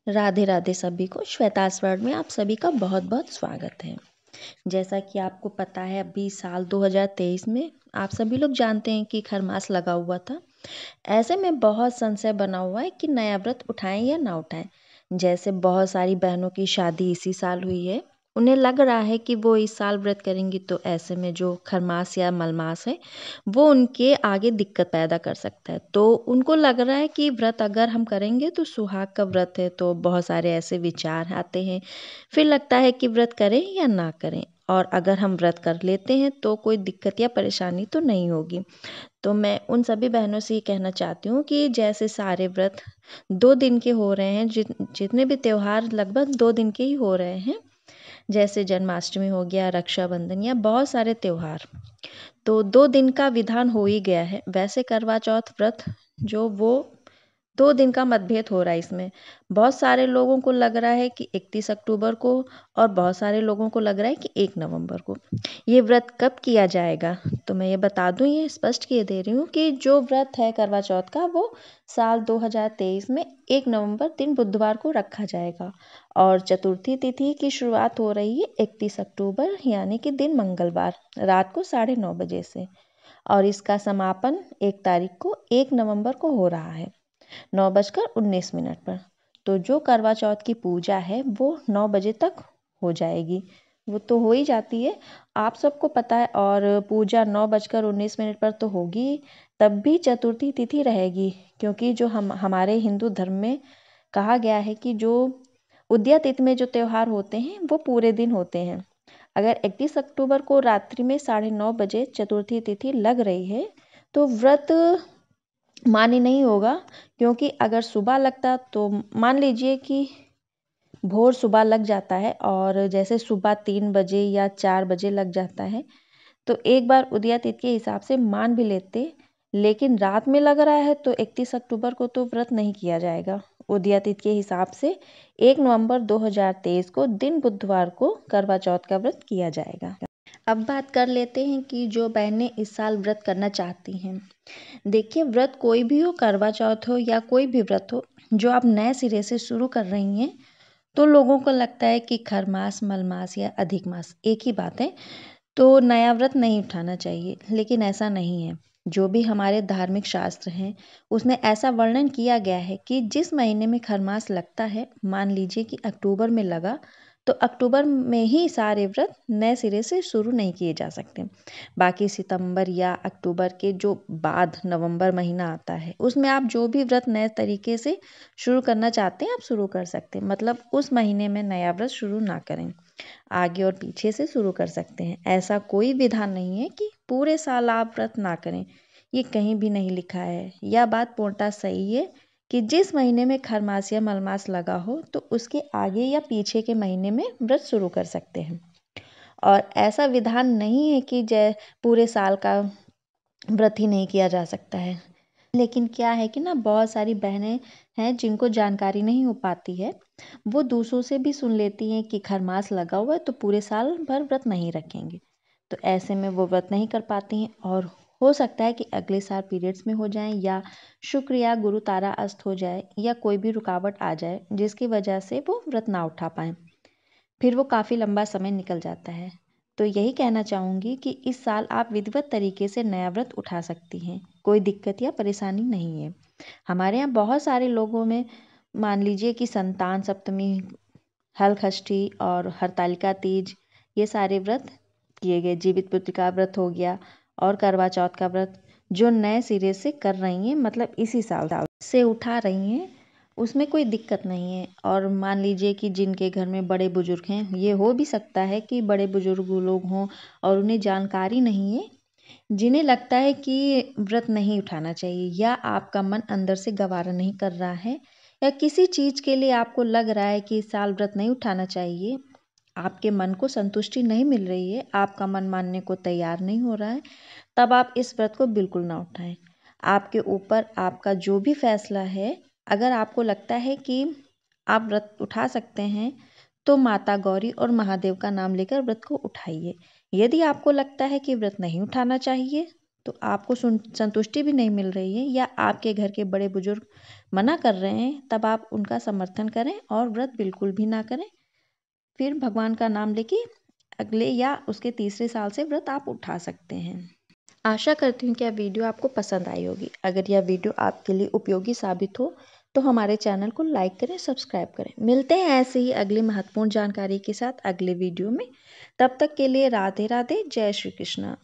राधे राधे सभी को। श्वेतास वर्ल्ड में आप सभी का बहुत बहुत स्वागत है। जैसा कि आपको पता है, अभी साल 2023 में आप सभी लोग जानते हैं कि खरमास लगा हुआ था। ऐसे में बहुत संशय बना हुआ है कि नया व्रत उठाएं या ना उठाएं। जैसे बहुत सारी बहनों की शादी इसी साल हुई है, उन्हें लग रहा है कि वो इस साल व्रत करेंगी, तो ऐसे में जो खरमास या मलमास है वो उनके आगे दिक्कत पैदा कर सकता है। तो उनको लग रहा है कि व्रत अगर हम करेंगे तो सुहाग का व्रत है, तो बहुत सारे ऐसे विचार आते हैं। फिर लगता है कि व्रत करें या ना करें, और अगर हम व्रत कर लेते हैं तो कोई दिक्कत या परेशानी तो नहीं होगी। तो मैं उन सभी बहनों से ये कहना चाहती हूँ कि जैसे सारे व्रत 2 दिन के हो रहे हैं, जितने भी त्योहार लगभग 2 दिन के ही हो रहे हैं, जैसे जन्माष्टमी हो गया, रक्षाबंधन या बहुत सारे त्योहार, तो 2 दिन का विधान हो ही गया है। वैसे करवा चौथ व्रत जो वो 2 दिन का मतभेद हो रहा है। इसमें बहुत सारे लोगों को लग रहा है कि 31 अक्टूबर को, और बहुत सारे लोगों को लग रहा है कि 1 नवंबर को। ये व्रत कब किया जाएगा, तो मैं ये बता दूं, ये स्पष्ट किए दे रही हूँ कि जो व्रत है करवा चौथ का वो साल 2023 में 1 नवंबर दिन बुधवार को रखा जाएगा, और चतुर्थी तिथि की शुरुआत हो रही है 31 अक्टूबर यानी कि दिन मंगलवार रात को 9:30 बजे से, और इसका समापन 1 तारीख को 1 नवंबर को हो रहा है 9:19 पर। तो जो करवा चौथ की पूजा है वो 9 बजे तक हो जाएगी, वो तो हो ही जाती है, आप सबको पता है। और पूजा 9:19 पर तो होगी, तब भी चतुर्थी तिथि रहेगी, क्योंकि जो हमारे हिंदू धर्म में कहा गया है कि जो उदया तिथि में जो त्यौहार होते हैं वो पूरे दिन होते हैं। अगर 31 अक्टूबर को रात्रि में 9:30 बजे चतुर्थी तिथि लग रही है तो व्रत मान्य नहीं होगा, क्योंकि अगर सुबह लगता तो मान लीजिए कि भोर सुबह लग जाता है, और जैसे सुबह 3 बजे या 4 बजे लग जाता है, तो एक बार उदया तिथि के हिसाब से मान भी लेते। लेकिन रात में लग रहा है तो 31 अक्टूबर को तो व्रत नहीं किया जाएगा। उदया तिथि के हिसाब से 1 नवंबर 2023 को दिन बुधवार को करवा चौथ का व्रत किया जाएगा। अब बात कर लेते हैं कि जो बहनें इस साल व्रत करना चाहती हैं। देखिए, व्रत कोई भी हो, करवा चौथ हो या कोई भी व्रत हो, जो आप नए सिरे से शुरू कर रही हैं, तो लोगों को लगता है कि खरमास, मलमास या अधिक मास एक ही बात है, तो नया व्रत नहीं उठाना चाहिए। लेकिन ऐसा नहीं है। जो भी हमारे धार्मिक शास्त्र हैं उसमें ऐसा वर्णन किया गया है कि जिस महीने में खरमास लगता है, मान लीजिए कि अक्टूबर में लगा, तो अक्टूबर में ही सारे व्रत नए सिरे से शुरू नहीं किए जा सकते। बाकी सितंबर या अक्टूबर के जो बाद नवंबर महीना आता है, उसमें आप जो भी व्रत नए तरीके से शुरू करना चाहते हैं आप शुरू कर सकते हैं। मतलब उस महीने में नया व्रत शुरू ना करें, आगे और पीछे से शुरू कर सकते हैं। ऐसा कोई विधान नहीं है कि पूरे साल आप व्रत ना करें, ये कहीं भी नहीं लिखा है। यह बात पूर्णतः सही है कि जिस महीने में खरमास या मलमास लगा हो, तो उसके आगे या पीछे के महीने में व्रत शुरू कर सकते हैं। और ऐसा विधान नहीं है कि जय पूरे साल का व्रत ही नहीं किया जा सकता है। लेकिन क्या है कि ना, बहुत सारी बहनें हैं जिनको जानकारी नहीं हो पाती है, वो दूसरों से भी सुन लेती हैं कि खरमास लगा हुआ है तो पूरे साल भर व्रत नहीं रखेंगे, तो ऐसे में वो व्रत नहीं कर पाती हैं, और हो सकता है कि अगले साल पीरियड्स में हो जाएं, या शुक्र या गुरु तारा अस्त हो जाए, या कोई भी रुकावट आ जाए जिसकी वजह से वो व्रत ना उठा पाएं। फिर वो काफ़ी लंबा समय निकल जाता है। तो यही कहना चाहूँगी कि इस साल आप विधिवत तरीके से नया व्रत उठा सकती हैं, कोई दिक्कत या परेशानी नहीं है। हमारे यहाँ बहुत सारे लोगों में, मान लीजिए कि संतान सप्तमी, हलषष्ठी और हरतालिका तीज, ये सारे व्रत किए गए। जीवित पुत्र का व्रत हो गया, और करवा चौथ का व्रत जो नए सिरे से कर रही हैं, मतलब इसी साल से उठा रही हैं, उसमें कोई दिक्कत नहीं है। और मान लीजिए कि जिनके घर में बड़े बुजुर्ग हैं, ये हो भी सकता है कि बड़े बुजुर्ग लोग हों और उन्हें जानकारी नहीं है, जिन्हें लगता है कि व्रत नहीं उठाना चाहिए, या आपका मन अंदर से गवारा नहीं कर रहा है, या किसी चीज़ के लिए आपको लग रहा है कि इस साल व्रत नहीं उठाना चाहिए, आपके मन को संतुष्टि नहीं मिल रही है, आपका मन मानने को तैयार नहीं हो रहा है, तब आप इस व्रत को बिल्कुल ना उठाएं। आपके ऊपर आपका जो भी फैसला है। अगर आपको लगता है कि आप व्रत उठा सकते हैं, तो माता गौरी और महादेव का नाम लेकर व्रत को उठाइए। यदि आपको लगता है कि व्रत नहीं उठाना चाहिए, तो आपको संतुष्टि भी नहीं मिल रही है, या आपके घर के बड़े बुजुर्ग मना कर रहे हैं तब आप उनका समर्थन करें और व्रत बिल्कुल भी ना करें। फिर भगवान का नाम लेके अगले या उसके तीसरे साल से व्रत आप उठा सकते हैं। आशा करती हूँ कि यह वीडियो आपको पसंद आई होगी। अगर यह वीडियो आपके लिए उपयोगी साबित हो तो हमारे चैनल को लाइक करें, सब्सक्राइब करें। मिलते हैं ऐसे ही अगली महत्वपूर्ण जानकारी के साथ अगले वीडियो में। तब तक के लिए राधे राधे, जय श्री कृष्ण।